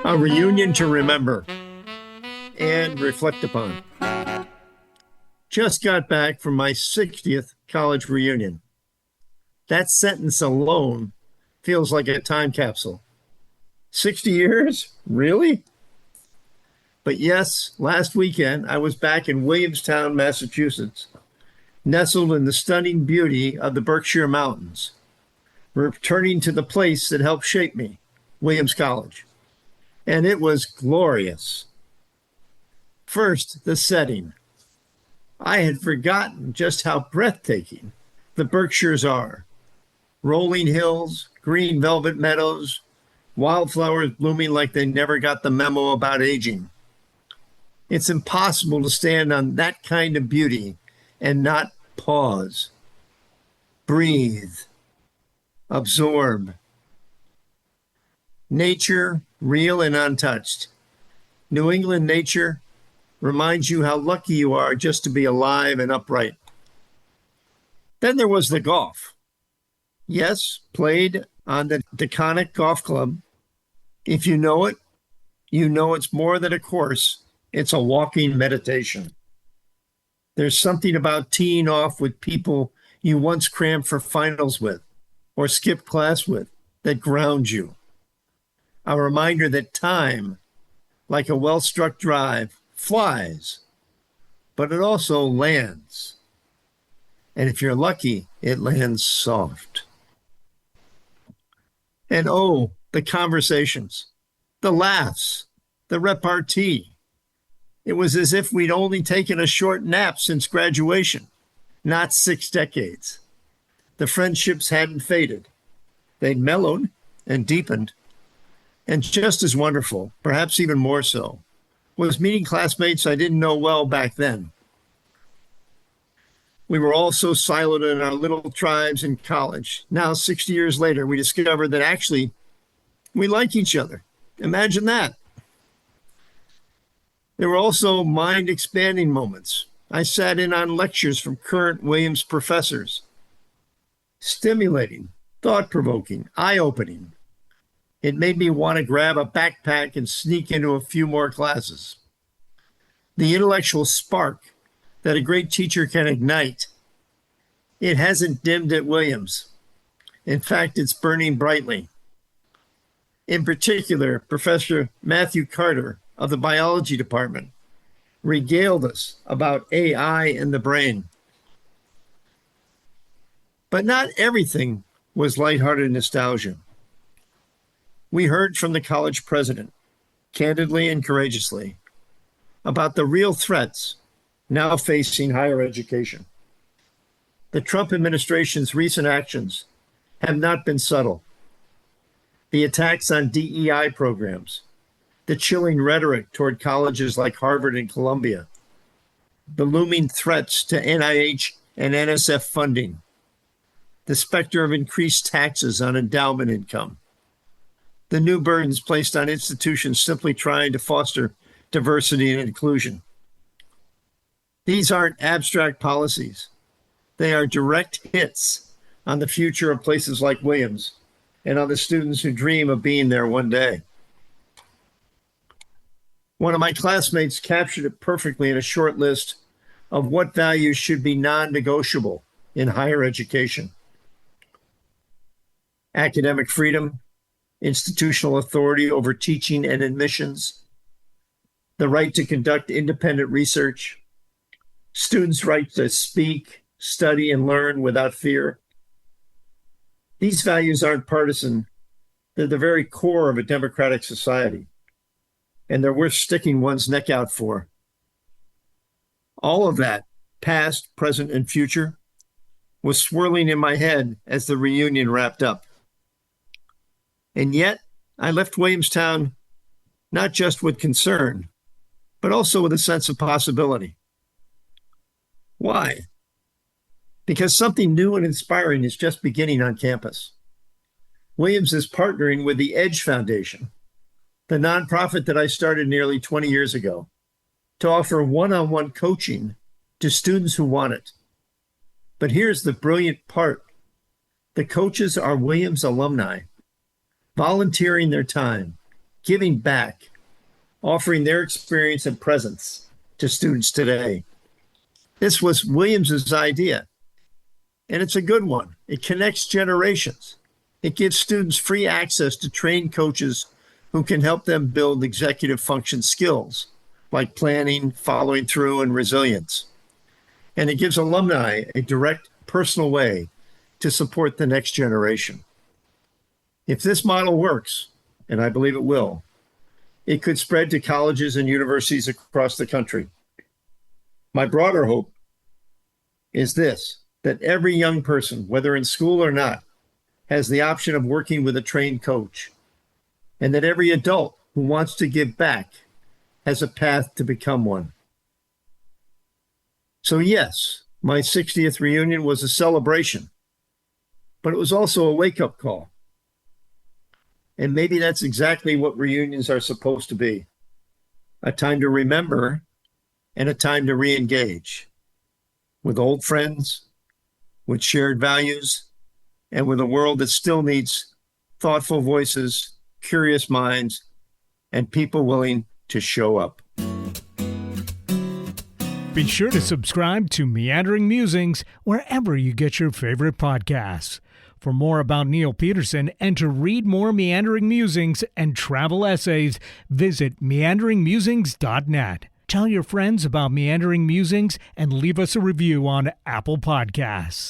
A reunion to remember and reflect upon. Just got back from my 60th college reunion. That sentence alone feels like a time capsule. 60 years? Really? But yes, last weekend I was back in Williamstown, Massachusetts, nestled in the stunning beauty of the Berkshire Mountains, returning to the place that helped shape me, Williams College. And it was glorious. First, the setting. I had forgotten just how breathtaking the Berkshires are. Rolling hills, green velvet meadows, wildflowers blooming like they never got the memo about aging. It's impossible to stand on that kind of beauty and not pause, breathe, absorb. Nature, real and untouched. New England nature reminds you how lucky you are just to be alive and upright. Then there was the golf. Yes, played on the Deconic Golf Club. If you know it, you know it's more than a course. It's a walking meditation. There's something about teeing off with people you once crammed for finals with or skipped class with that grounds you. A reminder that time, like a well-struck drive, flies, but it also lands. And if you're lucky, it lands soft. And oh, the conversations, the laughs, the repartee. It was as if we'd only taken a short nap since graduation, not 6 decades. The friendships hadn't faded. They'd mellowed and deepened. And just as wonderful, perhaps even more so, was meeting classmates I didn't know well back then. We were all so siloed in our little tribes in college. Now, 60 years later, we discovered that actually we like each other. Imagine that. There were also mind-expanding moments. I sat in on lectures from current Williams professors. Stimulating, thought-provoking, eye-opening. It made me want to grab a backpack and sneak into a few more classes. The intellectual spark that a great teacher can ignite, it hasn't dimmed at Williams. In fact, it's burning brightly. In particular, Professor Matthew Carter of the biology department regaled us about AI and the brain. But not everything was lighthearted nostalgia. We heard from the college president, candidly and courageously, about the real threats now facing higher education. The Trump administration's recent actions have not been subtle. The attacks on DEI programs, the chilling rhetoric toward colleges like Harvard and Columbia, the looming threats to NIH and NSF funding, the specter of increased taxes on endowment income, the new burdens placed on institutions simply trying to foster diversity and inclusion. These aren't abstract policies. They are direct hits on the future of places like Williams and on the students who dream of being there one day. One of my classmates captured it perfectly in a short list of what values should be non-negotiable in higher education. Academic freedom, institutional authority over teaching and admissions, the right to conduct independent research, students' right to speak, study, and learn without fear. These values aren't partisan. They're the very core of a democratic society, and they're worth sticking one's neck out for. All of that, past, present, and future, was swirling in my head as the reunion wrapped up. And yet, I left Williamstown not just with concern, but also with a sense of possibility. Why? Because something new and inspiring is just beginning on campus. Williams is partnering with the EDGE Foundation, the nonprofit that I started nearly 20 years ago, to offer one-on-one coaching to students who want it. But here's the brilliant part. The coaches are Williams alumni, volunteering their time, giving back, offering their experience and presence to students today. This was Williams's idea, and it's a good one. It connects generations. It gives students free access to trained coaches who can help them build executive function skills like planning, following through, and resilience. And it gives alumni a direct, personal way to support the next generation. If this model works, and I believe it will, it could spread to colleges and universities across the country. My broader hope is this, that every young person, whether in school or not, has the option of working with a trained coach, and that every adult who wants to give back has a path to become one. So yes, my 60th reunion was a celebration, but it was also a wake-up call. And maybe that's exactly what reunions are supposed to be. A time to remember and a time to re-engage with old friends, with shared values, and with a world that still needs thoughtful voices, curious minds, and people willing to show up. Be sure to subscribe to Meandering Musings wherever you get your favorite podcasts. For more about Neil Peterson and to read more Meandering Musings and travel essays, visit meanderingmusings.net. Tell your friends about Meandering Musings and leave us a review on Apple Podcasts.